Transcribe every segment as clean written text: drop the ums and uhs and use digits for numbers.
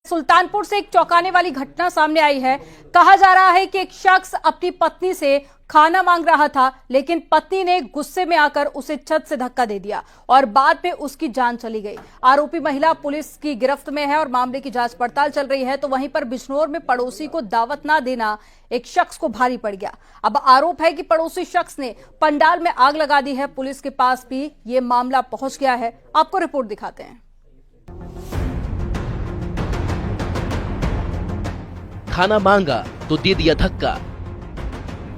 सुल्तानपुर से एक चौंकाने वाली घटना सामने आई है। कहा जा रहा है कि एक शख्स अपनी पत्नी से खाना मांग रहा था, लेकिन पत्नी ने गुस्से में आकर उसे छत से धक्का दे दिया और बाद में उसकी जान चली गई। आरोपी महिला पुलिस की गिरफ्त में है और मामले की जांच पड़ताल चल रही है। तो वहीं पर बिजनौर में पड़ोसी को दावत ना देना एक शख्स को भारी पड़ गया। अब आरोप है कि पड़ोसी शख्स ने पंडाल में आग लगा दी है। पुलिस के पास भी ये मामला पहुंच गया है। आपको रिपोर्ट दिखाते हैं। खाना मांगा तो दे दिया धक्का,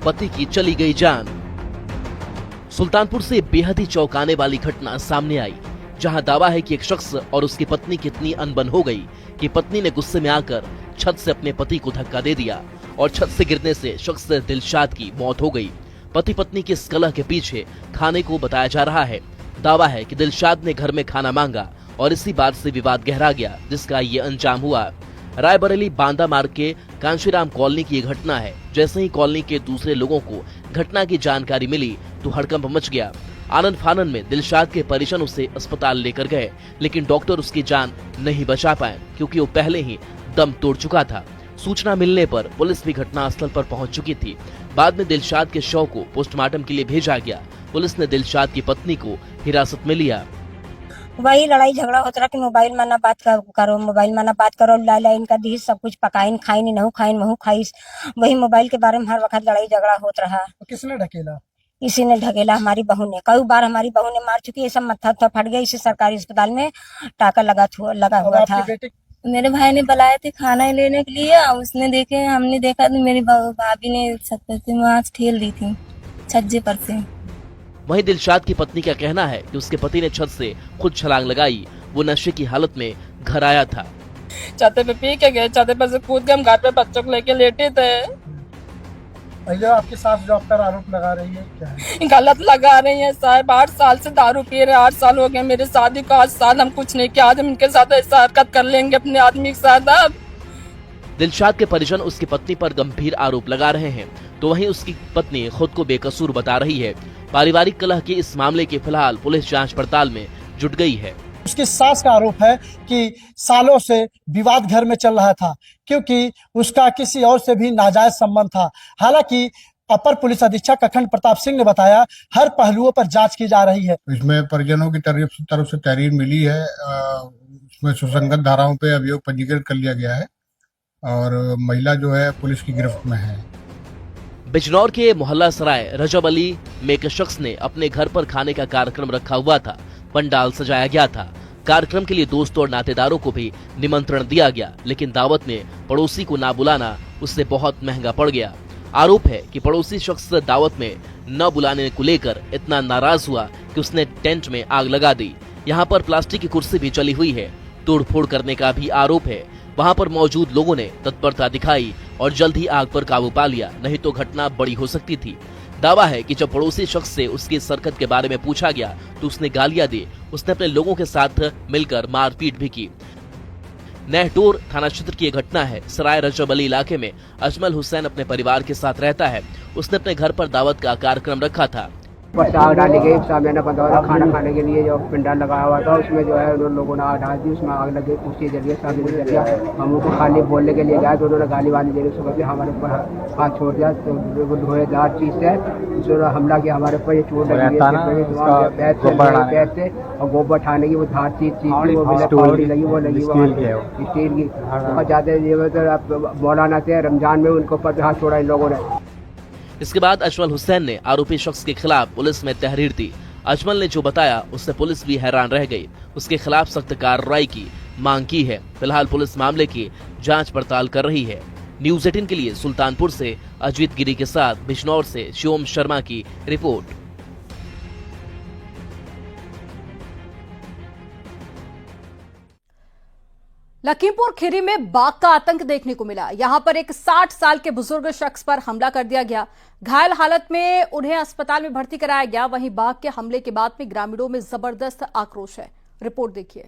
पति की चली गई जान। सुल्तानपुर से बेहद ही चौंकाने वाली घटना सामने आई, जहां दावा है कि एक शख्स और उसकी पत्नी की इतनी अनबन हो गई कि पत्नी ने गुस्से में आकर छत से अपने पति को धक्का दे दिया और छत से गिरने से शख्स दिलशाद की मौत हो गई। पति पत्नी की इस कलह के पीछे खाने को बताया जा रहा है। दावा है कि दिलशाद ने घर में खाना मांगा और इसी बात से विवाद गहरा गया, जिसका ये अंजाम हुआ। रायबरेली बांदा मार्ग के कांशीराम कॉलोनी की यह घटना है। जैसे ही कॉलोनी के दूसरे लोगों को घटना की जानकारी मिली तो हड़कंप मच गया। आनंद फानन में दिलशाद के परिजन उसे अस्पताल लेकर गए, लेकिन डॉक्टर उसकी जान नहीं बचा पाए क्योंकि वो पहले ही दम तोड़ चुका था। सूचना मिलने पर पुलिस भी घटनास्थल पर पहुंच चुकी थी। बाद में दिलशाद के शव को पोस्टमार्टम के लिए भेजा गया। पुलिस ने दिलशाद की पत्नी को हिरासत में लिया। वही लड़ाई झगड़ा होता रहा कि मोबाइल में ना बात करो, मोबाइल में ना बात करो, लाइन का दी सब कुछ पकाइन खाइन नहु खाइन महू खाइस। वही मोबाइल के बारे में हर वक्त लड़ाई झगड़ा होता रहा। तो किसने ढकेला? इसी ने ढकेला, हमारी बहू ने। कई बार हमारी बहू ने मार चुकी है। सब मत्था फट गया। इसे सरकारी अस्पताल में टाका लगा हुआ था। मेरे भाई ने बुलाए थे खाना लेने के लिए, उसने देखे, हमने देखा तो मेरी भाभी ने छत से वहाँ ठेल दी थी छज्जे पर से। वहीं दिलशाद की पत्नी का कहना है कि उसके पति ने छत से खुद छलांग लगाई। वो नशे की हालत में घर आया था। छत पे पी के गए, छत पर से कूद के हम घर पे बच्चों को लेके लेटे थे। आपके साथ डॉक्टर आरोप लगा रही है, क्या है? गलत लगा रही है साहब। 8 साल से दारू पी रहे, 8 साल हो गए मेरे शादी को। 8 साल हम कुछ नहीं किया, आज हम इनके साथ ऐसा हरकत कर लेंगे अपने आदमी के साथ। अब दिलशाद के परिजन उसकी पत्नी पर गंभीर आरोप लगा रहे हैं, तो वहीं उसकी पत्नी खुद को बेकसूर बता रही है। पारिवारिक कलह के इस मामले की फिलहाल पुलिस जांच पड़ताल में जुट गई है। उसकी सास का आरोप है कि सालों से विवाद घर में चल रहा था, क्योंकि उसका किसी और से भी नाजायज संबंध था। हालांकि अपर पुलिस अधीक्षक अखंड प्रताप सिंह ने बताया हर पहलुओं पर जांच की जा रही है। इसमें परिजनों की तरफ से तहरीर मिली है। इसमें सुसंगत धाराओं पे अभियोग पंजीकृत कर लिया गया है और महिला जो है पुलिस की गिरफ्त में है। बिजनौर के मोहल्ला सराय रजब अली में एक शख्स ने अपने घर पर खाने का कार्यक्रम रखा हुआ था। पंडाल सजाया गया था। कार्यक्रम के लिए दोस्तों और नातेदारों को भी निमंत्रण दिया गया, लेकिन दावत में पड़ोसी को ना बुलाना उससे बहुत महंगा पड़ गया। आरोप है कि पड़ोसी शख्स दावत में न बुलाने को लेकर इतना नाराज हुआ कि उसने टेंट में आग लगा दी। यहाँ पर प्लास्टिक की कुर्सी भी चली हुई है। तोड़फोड़ करने का भी आरोप है। वहां पर मौजूद लोगों ने तत्परता दिखाई और जल्द ही आग पर काबू पा लिया, नहीं तो घटना बड़ी हो सकती थी। दावा है कि जब पड़ोसी शख्स से उसकी इस हरकत के बारे में पूछा गया तो उसने गालियां दी। उसने अपने लोगों के साथ मिलकर मारपीट भी की। नेहटोर थाना क्षेत्र की यह घटना है। सराय रजब अली इलाके में अजमल हुसैन अपने परिवार के साथ रहता है। उसने अपने घर पर दावत का कार्यक्रम रखा था। आग डाली गई, सामने बंदा खाना खाने के लिए जो पंडाल लगाया हुआ था, उसमें जो है उन लोगों ने आग डाल दी। उसमें आग लगी, कुर्सी जल गई, सामने जल गया। हम उनको खाली बोलने के लिए गए तो उन्होंने गाली वाली दे दी। हमारे ऊपर हाथ छोड़ दिया, तो धोएदार चीज से उसने हमला किया हमारे ऊपर। ये चोट लगी पैर से और गोबर उठाने की वो धार चीज थी, वो लगी, वो लगी स्टील की। बहुत ज्यादा मौलाना थे, रमजान में उनको ऊपर हाथ छोड़ा इन लोगों ने। इसके बाद अजमल हुसैन ने आरोपी शख्स के खिलाफ पुलिस में तहरीर दी। अजमल ने जो बताया उससे पुलिस भी हैरान रह गई। उसके खिलाफ सख्त कार्रवाई की मांग की है। फिलहाल पुलिस मामले की जांच पड़ताल कर रही है। न्यूज़ 18 के लिए सुल्तानपुर से अजीत गिरी के साथ बिजनौर से शिवम शर्मा की रिपोर्ट। लखीमपुर खीरी में बाघ का आतंक देखने को मिला। यहां पर एक 60 साल के बुजुर्ग शख्स पर हमला कर दिया गया। घायल हालत में उन्हें अस्पताल में भर्ती कराया गया। वहीं बाघ के हमले के बाद में ग्रामीणों में जबरदस्त आक्रोश है। रिपोर्ट देखिए।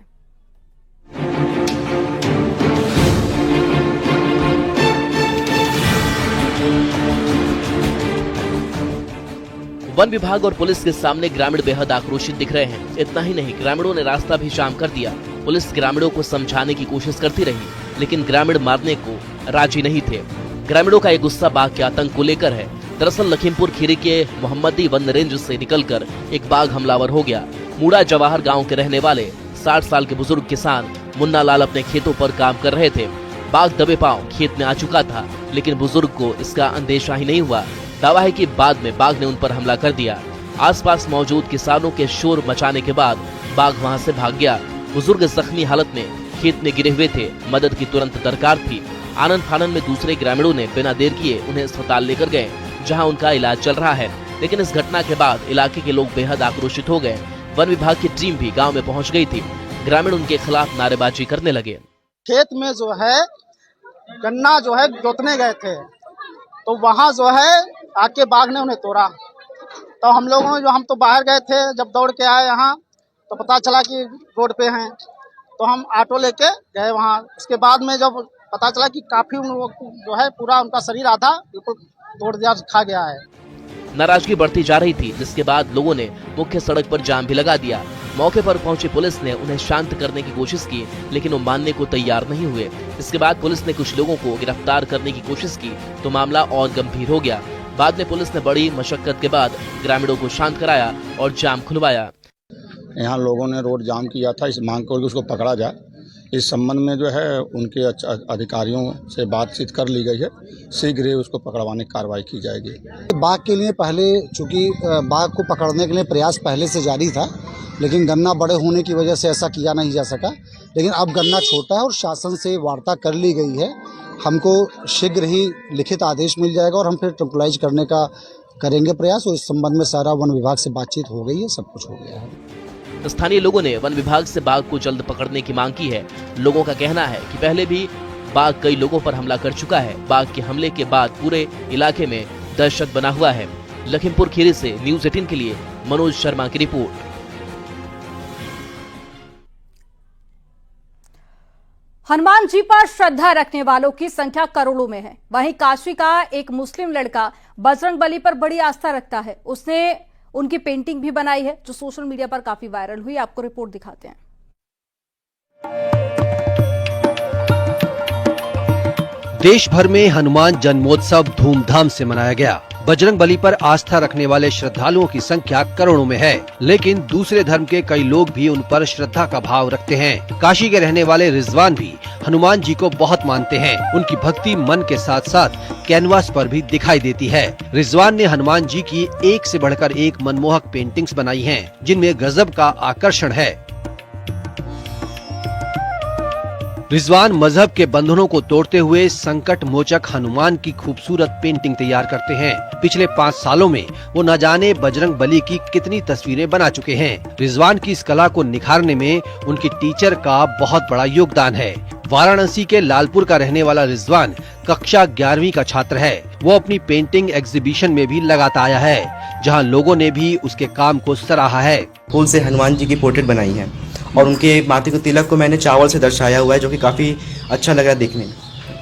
वन विभाग और पुलिस के सामने ग्रामीण बेहद आक्रोशित दिख रहे हैं। इतना ही नहीं, ग्रामीणों ने रास्ता भी जाम कर दिया। पुलिस ग्रामीणों को समझाने की कोशिश करती रही, लेकिन ग्रामीण मारने को राजी नहीं थे। ग्रामीणों का ये गुस्सा बाघ के आतंक को लेकर है। दरअसल लखीमपुर खीरी के मोहम्मदी वन रेंज से निकलकर एक बाघ हमलावर हो गया। मुड़ा जवाहर गांव के रहने वाले 60 साल के बुजुर्ग किसान मुन्ना लाल अपने खेतों पर काम कर रहे थे। बाघ दबे पांव खेत में आ चुका था, लेकिन बुजुर्ग को इसका अंदेशा ही नहीं हुआ। दावा है कि बाद में बाघ ने उन पर हमला कर दिया। आसपास मौजूद किसानों के शोर मचाने के बाद बाघ वहां से भाग गया। बुजुर्ग जख्मी हालत में खेत में गिरे हुए थे। मदद की तुरंत दरकार थी। आनंद फानन में दूसरे ग्रामीणों ने बिना देर किए उन्हें अस्पताल लेकर गए, जहां उनका इलाज चल रहा है। लेकिन इस घटना के बाद इलाके के लोग बेहद आक्रोशित हो गए। वन विभाग की टीम भी गांव में पहुंच गई थी। ग्रामीण उनके खिलाफ नारेबाजी करने लगे। खेत में जो है गन्ना जो है जोतने गए थे, तो वहाँ जो है आके बाघ ने उन्हें तोड़ा। तो हम लोगों ने हम तो बाहर गए थे, जब दौड़ के आए यहाँ तो पता चला कि रोड पे हैं, तो हम ऑटो लेके गए वहाँ। उसके बाद में जब पता चला कि काफी जो है पूरा उनका शरीर आधा बिल्कुल तोड़ दिया, खा गया है। नाराजगी बढ़ती जा रही थी, जिसके बाद लोगों ने मुख्य सड़क पर जाम भी लगा दिया। मौके पर पहुंची पुलिस ने उन्हें शांत करने की कोशिश की, लेकिन वो मानने को तैयार नहीं हुए। इसके बाद पुलिस ने कुछ लोगों को गिरफ्तार करने की कोशिश की, तो मामला और गंभीर हो गया। बाद में पुलिस ने बड़ी मशक्कत के बाद ग्रामीणों को शांत कराया और जाम खुलवाया। यहाँ लोगों ने रोड जाम किया था, इस मांग कर उसको पकड़ा जाए। इस संबंध में जो है उनके अधिकारियों से बातचीत कर ली गई है। शीघ्र ही उसको पकड़वाने की कार्रवाई की जाएगी। बाघ के लिए पहले, चूंकि बाघ को पकड़ने के लिए प्रयास पहले से जारी था, लेकिन गन्ना बड़े होने की वजह से ऐसा किया नहीं जा सका। लेकिन अब गन्ना छोटा है और शासन से वार्ता कर ली गई है। हमको शीघ्र ही लिखित आदेश मिल जाएगा और हम फिर ट्रैंकुलाइज करने का करेंगे प्रयास। और इस संबंध में सारा वन विभाग से बातचीत हो गई है, सब कुछ हो गया है। स्थानीय लोगों ने वन विभाग से बाघ को जल्द पकड़ने की मांग की है। लोगों का कहना है कि पहले भी बाघ कई लोगों पर हमला कर चुका है। बाघ के हमले के बाद पूरे इलाके में दहशत बना हुआ है। लखीमपुर खीरी से न्यूज़ 18 के लिए मनोज शर्मा की रिपोर्ट। हनुमान जी पर श्रद्धा रखने वालों की संख्या करोड़ों में है। वहीं काशी का एक मुस्लिम लड़का बजरंगबली पर बड़ी आस्था रखता है। उसने उनकी पेंटिंग भी बनाई है, जो सोशल मीडिया पर काफी वायरल हुई। आपको रिपोर्ट दिखाते हैं। देश भर में हनुमान जन्मोत्सव धूमधाम से मनाया गया। बजरंगबली पर आस्था रखने वाले श्रद्धालुओं की संख्या करोड़ों में है, लेकिन दूसरे धर्म के कई लोग भी उन पर श्रद्धा का भाव रखते हैं। काशी के रहने वाले रिजवान भी हनुमान जी को बहुत मानते हैं। उनकी भक्ति मन के साथ साथ कैनवास पर भी दिखाई देती है। रिजवान ने हनुमान जी की एक से बढ़कर एक मनमोहक पेंटिंग्स बनाई हैं, जिनमें गजब का आकर्षण है। रिजवान मजहब के बंधनों को तोड़ते हुए संकट मोचक हनुमान की खूबसूरत पेंटिंग तैयार करते हैं। पिछले 5 सालों में वो न जाने बजरंगबली की कितनी तस्वीरें बना चुके हैं। रिजवान की इस कला को निखारने में उनकी टीचर का बहुत बड़ा योगदान है। वाराणसी के लालपुर का रहने वाला रिजवान कक्षा 11वीं का छात्र है। वो अपनी पेंटिंग एग्जीबिशन में भी लगाता आया है, जहां लोगों ने भी उसके काम को सराहा है। फूल से हनुमान जी की पोर्ट्रेट बनाई है और उनके माथे को तिलक को मैंने चावल से दर्शाया हुआ है, जो कि काफी अच्छा लग रहा है देखने में।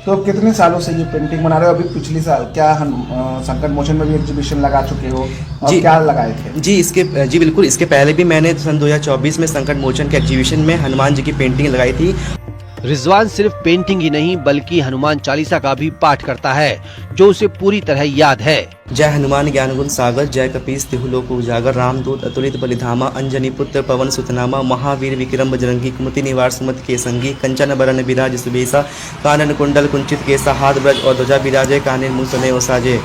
तो कितने सालों से ये पेंटिंग बना रहे हो? अभी पिछले साल क्या संकट मोचन में भी एग्जीबिशन लगा चुके हो और जी, क्या लगाए थे? जी बिल्कुल, इसके पहले भी मैंने सन 2024 में संकट मोचन के एग्जीबिशन में हनुमान जी की पेंटिंग लगाई थी। रिजवान सिर्फ पेंटिंग ही नहीं बल्कि हनुमान चालीसा का भी पाठ करता है, जो उसे पूरी तरह याद है। जय हनुमान ज्ञान गुण सागर, जय कपीस तिहु लोक उजागर, रामदूत अतुलित बलिधामा, अंजनी पुत्र पवन सुतनामा, महावीर विक्रम बजरंगी, कुमति निवार सुमति के संगी, कंचन बरन विराज सुबेसा, कानन कुंडल कुंचित केसा, हाथ ब्रज और ध्वजा विराजे, काने मुँह सने ओसाजे।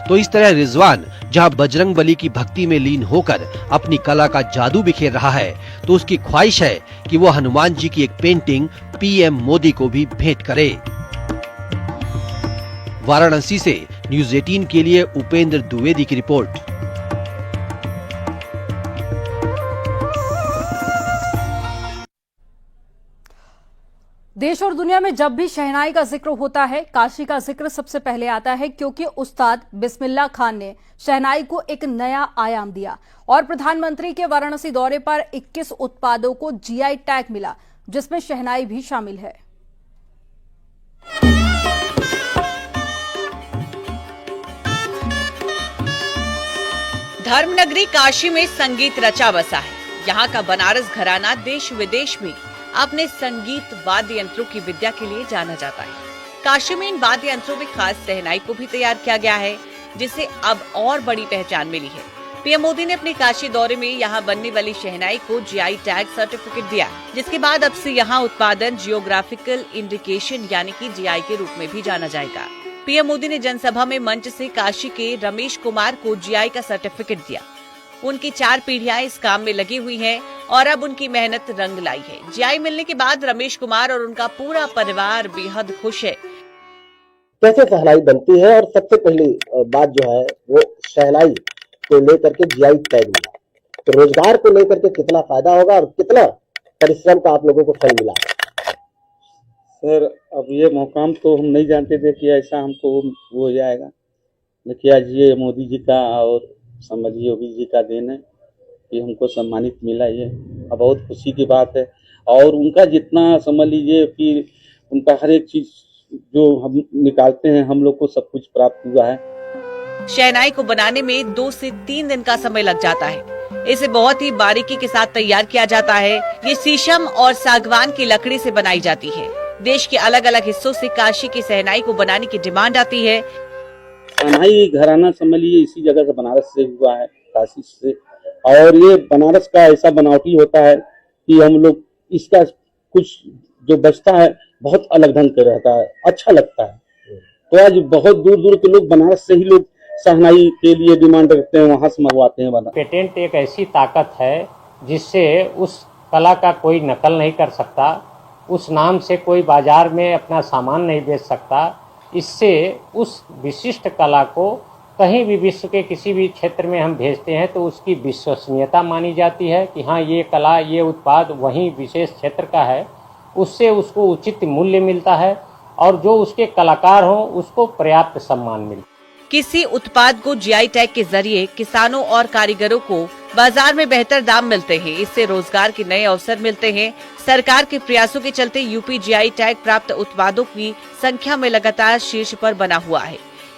तो इस तरह रिजवान जहां बजरंगबली की भक्ति में लीन होकर अपनी कला का जादू बिखेर रहा है, तो उसकी ख्वाहिश है कि वो हनुमान जी की एक पेंटिंग पीएम मोदी को भी भेंट करे। वाराणसी से न्यूज़ 18 के लिए उपेंद्र द्विवेदी की रिपोर्ट। देश और दुनिया में जब भी शहनाई का जिक्र होता है, काशी का जिक्र सबसे पहले आता है, क्योंकि उस्ताद बिस्मिल्लाह खान ने शहनाई को एक नया आयाम दिया और प्रधानमंत्री के वाराणसी दौरे पर 21 उत्पादों को जीआई टैग मिला, जिसमें शहनाई भी शामिल है। धर्मनगरी काशी में संगीत रचा बसा है। यहाँ का बनारस घराना देश विदेश में अपने संगीत वाद्य यंत्रों की विद्या के लिए जाना जाता है। काशी में इन वाद्य यंत्रों में खास शहनाई को भी तैयार किया गया है, जिसे अब और बड़ी पहचान मिली है। पीएम मोदी ने अपने काशी दौरे में यहाँ बनने वाली शहनाई को जीआई टैग सर्टिफिकेट दिया, जिसके बाद अब से यहाँ उत्पादन जियोग्राफिकल इंडिकेशन यानी कि जीआई के रूप में भी जाना जाएगा। पीएम मोदी ने जनसभा में मंच से काशी के रमेश कुमार को जीआई का सर्टिफिकेट दिया। उनकी 4 पीढ़ियां इस काम में लगी हुई हैं और अब उनकी मेहनत रंग लाई है। जीआई मिलने के बाद रमेश कुमार और उनका पूरा परिवार बेहद खुश है। कैसे शहनाई बनती है, और सबसे पहली बात जो है वो शहनाई को लेकर के जीआई टैग मिला, तो रोजगार को लेकर के कितना फायदा होगा और कितना परिश्रम का आप लोगों को फल मिला? सर, अब ये मुकाम तो हम नहीं जानते थे कि ऐसा हमको वो हो जाएगा, लेकिन आज ये मोदी जी का और समझिए योगी जी का देन है कि हमको सम्मानित मिला। ये अब बहुत खुशी की बात है, और उनका जितना समझ लीजिए कि उनका हर एक चीज जो हम निकालते हैं हम लोग को सब कुछ प्राप्त हुआ है। शहनाई को बनाने में 2 से 3 दिन का समय लग जाता है। इसे बहुत ही बारीकी के साथ तैयार किया जाता है। ये शीशम और सागवान की लकड़ी से बनाई जाती है। देश के अलग अलग हिस्सों से काशी की शहनाई को बनाने की डिमांड आती है। शहनाई घराना समझ लीजिए इसी जगह से बनारस से हुआ है, काशी से, और ये बनारस का ऐसा बनावटी होता है कि हम लोग इसका कुछ जो बचता है बहुत अलग ढंग का रहता है, अच्छा लगता है। तो आज बहुत दूर दूर के लोग बनारस से ही लोग शहनाई के लिए डिमांड रखते हैं, वहाँ से मंगवाते हैं। पेटेंट एक ऐसी ताकत है जिससे उस कला का कोई नकल नहीं कर सकता, उस नाम से कोई बाजार में अपना सामान नहीं बेच सकता। इससे उस विशिष्ट कला को कहीं भी विश्व के किसी भी क्षेत्र में हम भेजते हैं तो उसकी विश्वसनीयता मानी जाती है कि हाँ, ये कला, ये उत्पाद वहीं विशेष क्षेत्र का है। उससे उसको उचित मूल्य मिलता है और जो उसके कलाकार हों उसको पर्याप्त सम्मान मिलता है। किसी उत्पाद को जीआई टैग के जरिए किसानों और कारीगरों को बाजार में बेहतर दाम मिलते हैं। इससे रोजगार के नए अवसर मिलते हैं। सरकार के प्रयासों के चलते यूपी जीआई टैग प्राप्त उत्पादों की संख्या में लगातार शीर्ष पर बना हुआ है।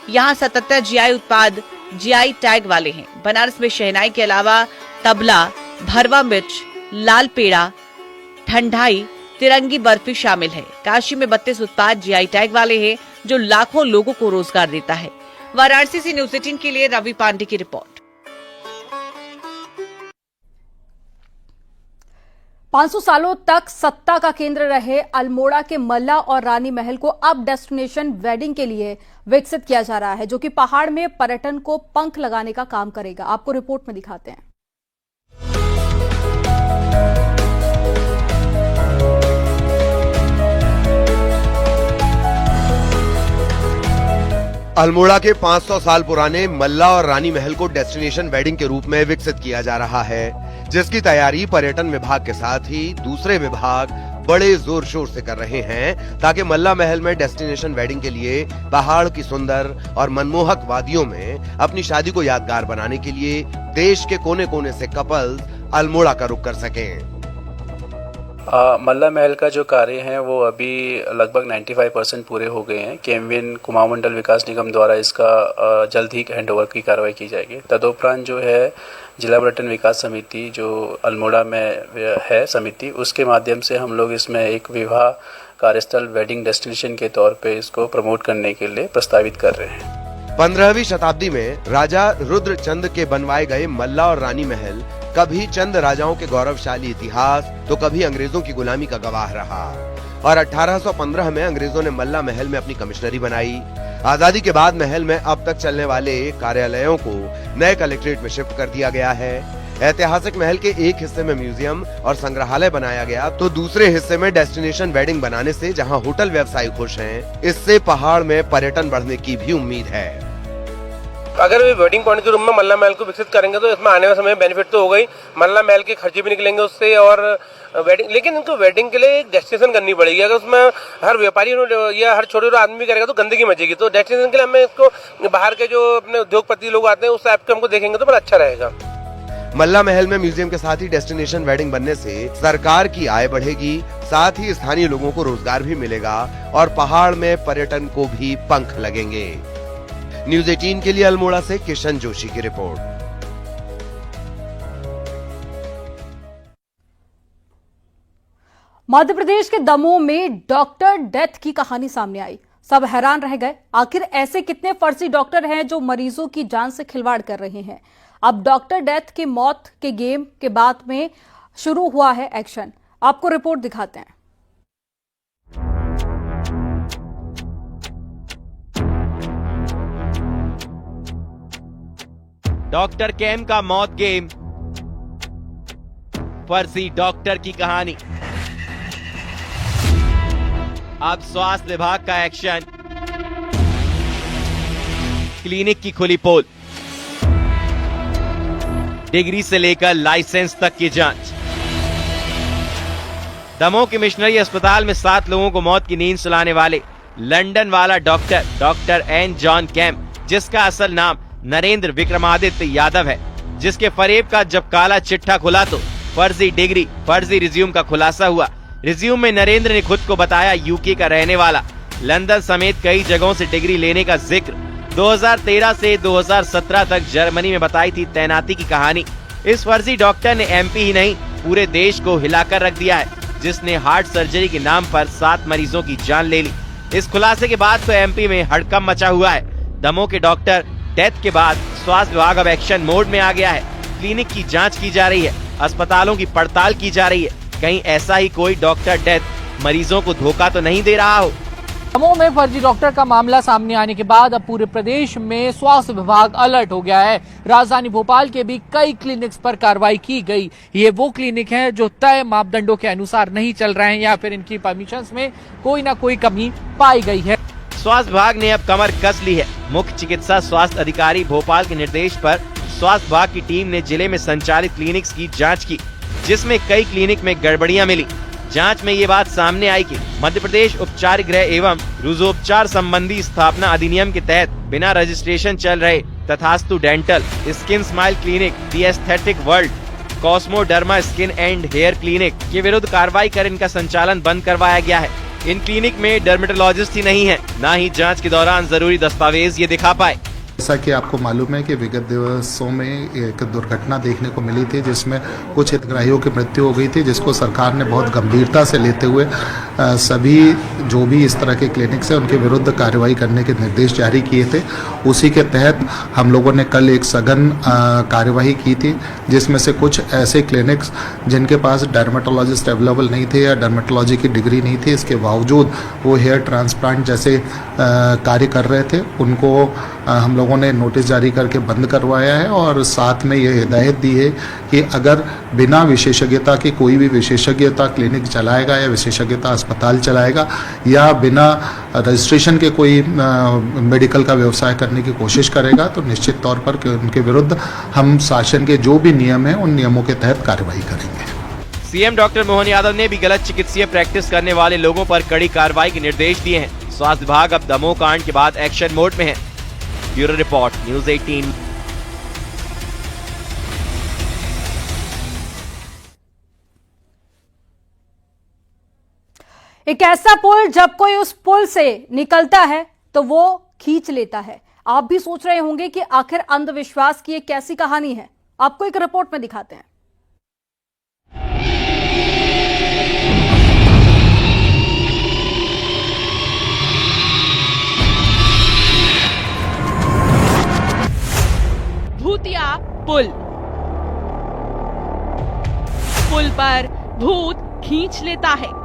यहाँ 77 जीआई उत्पाद जीआई टैग वाले हैं। बनारस में शहनाई के अलावा तबला, भरवा मिर्च, लाल पेड़ा, ठंडाई, तिरंगी बर्फी शामिल है। काशी में 32 उत्पाद जीआई टैग वाले हैं, जो लाखों लोगों को रोजगार देता है। वाराणसी से न्यूज़ 18 के लिए रवि पांडे की रिपोर्ट। 500 सालों तक सत्ता का केंद्र रहे अल्मोड़ा के मल्ला और रानी महल को अब डेस्टिनेशन वेडिंग के लिए विकसित किया जा रहा है, जो कि पहाड़ में पर्यटन को पंख लगाने का काम करेगा। आपको रिपोर्ट में दिखाते हैं। अल्मोड़ा के 500 साल पुराने मल्ला और रानी महल को डेस्टिनेशन वेडिंग के रूप में विकसित किया जा रहा है, जिसकी तैयारी पर्यटन विभाग के साथ ही दूसरे विभाग बड़े जोर शोर से कर रहे हैं, ताकि मल्ला महल में डेस्टिनेशन वेडिंग के लिए पहाड़ की सुंदर और मनमोहक वादियों में अपनी शादी को यादगार बनाने के लिए देश के कोने कोने से कपल्स अल्मोड़ा का रुख कर सकें। मल्ला महल का जो कार्य है वो अभी लगभग 95% पूरे हो गए हैं। केएमवीएन कुमाऊं मंडल विकास निगम द्वारा इसका जल्द ही हैंडओवर की कार्रवाई की जाएगी। तदुपरांत जो है जिला पर्यटन विकास समिति जो अल्मोड़ा में है समिति, उसके माध्यम से हम लोग इसमें एक विवाह कार्यस्थल वेडिंग डेस्टिनेशन के तौर पे इसको प्रमोट करने के लिए प्रस्तावित कर रहे हैं। 15वीं शताब्दी में राजा रुद्रचंद के बनवाए गए मल्ला और रानी महल कभी चंद राजाओं के गौरवशाली इतिहास तो कभी अंग्रेजों की गुलामी का गवाह रहा, और 1815 में अंग्रेजों ने मल्ला महल में अपनी कमिश्नरी बनाई। आजादी के बाद महल में अब तक चलने वाले कार्यालयों को नए कलेक्ट्रेट में शिफ्ट कर दिया गया है। ऐतिहासिक महल के एक हिस्से में म्यूजियम और संग्रहालय बनाया गया, तो दूसरे हिस्से में डेस्टिनेशन वेडिंग बनाने से जहां होटल व्यवसायी खुश हैं, इससे पहाड़ में पर्यटन बढ़ने की भी उम्मीद है। अगर वे वेडिंग पॉइंट के रूप में मल्ला महल को विकसित करेंगे तो इसमें आने वाले समय में बेनिफिट तो हो गई, मल्ला महल के खर्चे भी निकलेंगे उससे, और वेडिंग, लेकिन इनको वेडिंग के लिए एक डेस्टिनेशन करनी पड़ेगी। अगर उसमें हर व्यापारी या हर छोटे आदमी भी करेगा तो गंदगी मचेगी। तो डेस्टिनेशन के लिए हमें इसको बाहर के जो अपने उद्योगपति लोग आते हैं उस ऐप को हमको देखेंगे तो बड़ा अच्छा रहेगा। मल्ला महल में म्यूजियम के साथ ही डेस्टिनेशन वेडिंग बनने से सरकार की आय बढ़ेगी, साथ ही स्थानीय लोगों को रोजगार भी मिलेगा और पहाड़ में पर्यटन को भी पंख लगेंगे। न्यूज़ 18 के लिए अल्मोड़ा से किशन जोशी की रिपोर्ट। मध्य प्रदेश के दमोह में डॉक्टर डेथ की कहानी सामने आई। सब हैरान रह गए, आखिर ऐसे कितने फर्जी डॉक्टर हैं जो मरीजों की जान से खिलवाड़ कर रहे हैं। अब डॉक्टर डेथ की मौत के गेम के बाद में शुरू हुआ है एक्शन। आपको रिपोर्ट दिखाते हैं। डॉक्टर कैम का मौत गेम, फर्जी डॉक्टर की कहानी। अब स्वास्थ्य विभाग का एक्शन, क्लिनिक की खुली पोल, डिग्री से लेकर लाइसेंस तक की जांच। दमोह के मिशनरी अस्पताल में 7 लोगों को मौत की नींद सुलाने वाले लंदन वाला डॉक्टर एन जॉन कैम, जिसका असल नाम नरेंद्र विक्रमादित्य यादव है, जिसके फरेब का जब काला चिट्ठा खुला तो फर्जी डिग्री, फर्जी रिज्यूम का खुलासा हुआ। रिज्यूम में नरेंद्र ने खुद को बताया यूके का रहने वाला, लंदन समेत कई जगहों से डिग्री लेने का जिक्र। 2013 से 2017 तक जर्मनी में बताई थी तैनाती की कहानी। इस फर्जी डॉक्टर ने एमपी ही नहीं पूरे देश को हिलाकर रख दिया है, जिसने हार्ट सर्जरी के नाम पर 7 मरीजों की जान ले ली। इस खुलासे के बाद तो एमपी में हड़कंप मचा हुआ है। दमोह के डॉक्टर डेथ के बाद स्वास्थ्य विभाग अब एक्शन मोड में आ गया है। क्लिनिक की जांच की जा रही है, अस्पतालों की पड़ताल की जा रही है, कहीं ऐसा ही कोई डॉक्टर डेथ मरीजों को धोखा तो नहीं दे रहा हो। दमोह में फर्जी डॉक्टर का मामला सामने आने के बाद अब पूरे प्रदेश में स्वास्थ्य विभाग अलर्ट हो गया है। राजधानी भोपाल के भी कई क्लिनिक्स पर कार्रवाई की गई। ये वो क्लिनिक हैं जो तय मापदंडों के अनुसार नहीं चल रहे हैं या फिर इनकी परमिशंस में कोई ना कोई कमी पाई गई है। स्वास्थ्य विभाग ने अब कमर कस ली है। मुख्य चिकित्सा स्वास्थ्य अधिकारी भोपाल के निर्देश पर स्वास्थ्य विभाग की टीम ने जिले में संचालित क्लिनिक्स की जांच की, जिसमें कई क्लिनिक में गड़बड़ियां मिली। जांच में ये बात सामने आई कि मध्य प्रदेश उपचार गृह एवं रुजोपचार संबंधी स्थापना अधिनियम के तहत बिना रजिस्ट्रेशन चल रहे Tathastu dental, skin smile clinic, the aesthetic world, Cosmoderma skin and hair clinic के विरुद्ध कार्रवाई कर इनका संचालन बंद करवाया गया है। इन क्लिनिक में डर्मेटोलॉजिस्ट ही नहीं है, न ही जांच के दौरान जरूरी दस्तावेज ये दिखा पाए। जैसा कि आपको मालूम है कि विगत दिवसों में एक दुर्घटना देखने को मिली थी, जिसमें कुछ हितग्राहियों की मृत्यु हो गई थी, जिसको सरकार ने बहुत गंभीरता से लेते हुए सभी जो भी इस तरह के क्लिनिक्स हैं उनके विरुद्ध कार्रवाई करने के निर्देश जारी किए थे। उसी के तहत हम लोगों ने कल एक सघन कार्यवाही की थी, जिसमें से कुछ ऐसे क्लिनिक्स जिनके पास डर्मेटोलॉजिस्ट अवेलेबल नहीं थे या डर्मेटोलॉजी की डिग्री नहीं थी, इसके बावजूद वो हेयर ट्रांसप्लांट जैसे कार्य कर रहे थे, उनको हम लोगों ने नोटिस जारी करके बंद करवाया है। और साथ में ये हिदायत दी है कि अगर बिना विशेषज्ञता की कोई भी विशेषज्ञता क्लिनिक चलाएगा या विशेषज्ञता अस्पताल चलाएगा या बिना रजिस्ट्रेशन के कोई मेडिकल का व्यवसाय करने की कोशिश करेगा तो निश्चित तौर पर उनके विरुद्ध हम शासन के जो भी नियम हैं उन नियमों के तहत कार्रवाई करेंगे। सीएम डॉक्टर मोहन यादव ने भी गलत चिकित्सीय प्रैक्टिस करने वाले लोगों पर कड़ी कार्रवाई के निर्देश दिए हैं। स्वास्थ्य विभाग अब दमोह कांड के बाद एक्शन मोड में है। Bureau report, news 18। एक ऐसा पुल, जब कोई उस पुल से निकलता है तो वो खींच लेता है। आप भी सोच रहे होंगे कि आखिर अंधविश्वास की एक कैसी कहानी है। आपको एक रिपोर्ट में दिखाते हैं। भूतिया पुल। पुल पर भूत खींच लेता है।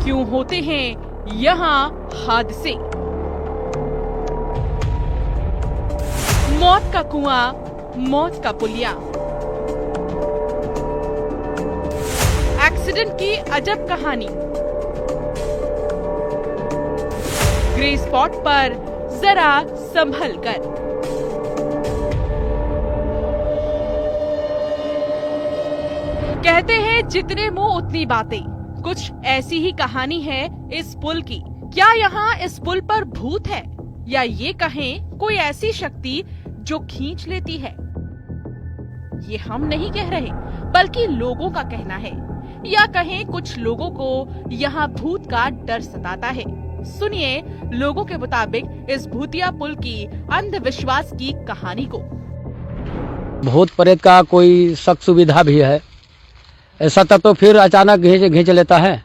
क्यों होते हैं यहाँ हादसे? मौत का कुआं, मौत का पुलिया। एक्सीडेंट की अजब कहानी। ग्रे स्पॉट पर जरा संभल कर। कहते हैं जितने मुंह उतनी बातें। कुछ ऐसी ही कहानी है इस पुल की। क्या यहाँ इस पुल पर भूत है या ये कहें कोई ऐसी शक्ति जो खींच लेती है? ये हम नहीं कह रहे, बल्कि लोगों का कहना है। या कहें कुछ लोगों को यहाँ भूत का डर सताता है। सुनिए लोगों के मुताबिक इस भूतिया पुल की अंधविश्वास की कहानी को। भूत प्रेत का कोई सख्त सुविधा भी है, ऐसा तो फिर अचानक घींच लेता है।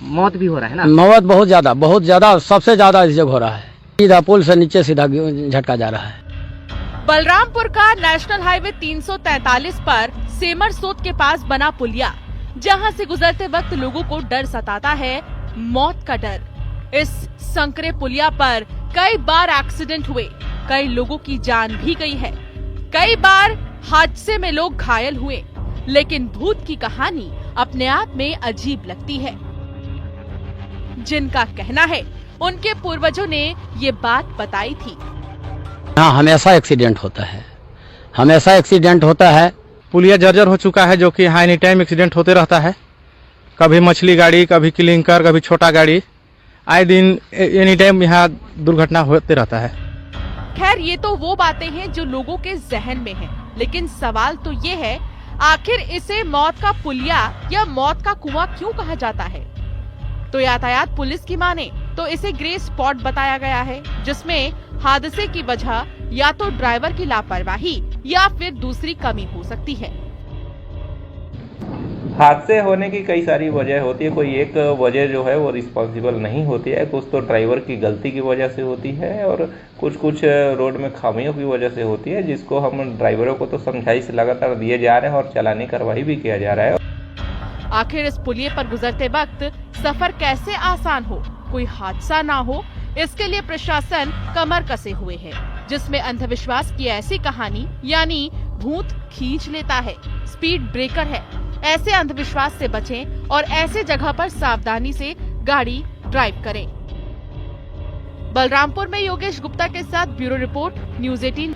मौत भी हो रहा है ना? मौत बहुत ज्यादा सबसे ज्यादा इस जगह हो रहा है। सीधा पुल से नीचे सीधा झटका जा रहा है। बलरामपुर का नेशनल हाईवे 343 पर सेमरसोत के पास बना पुलिया, जहां से गुजरते वक्त लोगों को डर सताता है, मौत का डर। इस संकरे पुलिया पर कई बार एक्सीडेंट हुए, कई लोगों की जान भी गई है, कई बार हादसे में लोग घायल हुए, लेकिन भूत की कहानी अपने आप में अजीब लगती है। जिनका कहना है उनके पूर्वजों ने ये बात बताई थी। हाँ, हमेशा एक्सीडेंट होता है। पुलिया जर्जर हो चुका है, जो कि यहाँ एनी टाइम एक्सीडेंट होते रहता है। कभी मछली गाड़ी, कभी क्लिंकर, कभी छोटा गाड़ी, आए दिन एनी टाइम यहाँ दुर्घटना होते रहता है। खैर, ये तो वो बातें हैं जो लोगों के जहन में हैं, लेकिन सवाल तो ये है, आखिर इसे मौत का पुलिया या मौत का कुआं क्यों कहा जाता है? तो यातायात पुलिस की माने तो इसे ग्रे स्पॉट बताया गया है, जिसमें हादसे की वजह या तो ड्राइवर की लापरवाही या फिर दूसरी कमी हो सकती है। हादसे होने की कई सारी वजह होती है, कोई एक वजह जो है वो रिस्पॉन्सिबल नहीं होती है। कुछ तो ड्राइवर की गलती की वजह से होती है और कुछ रोड में खामियों की वजह से होती है, जिसको हम ड्राइवरों को तो समझाइश लगातार दिए जा रहे हैं और चालानी कार्रवाई भी किया जा रहा है। आखिर इस पुलिये पर गुजरते वक्त सफर कैसे आसान हो, कोई हादसा ना हो, इसके लिए प्रशासन कमर कसे हुए है, जिसमें अंधविश्वास की ऐसी कहानी यानी भूत खींच लेता है, स्पीड ब्रेकर है, ऐसे अंधविश्वास से बचें और ऐसे जगह पर सावधानी से गाड़ी ड्राइव करें। बलरामपुर में योगेश गुप्ता के साथ ब्यूरो रिपोर्ट, न्यूज़ 18।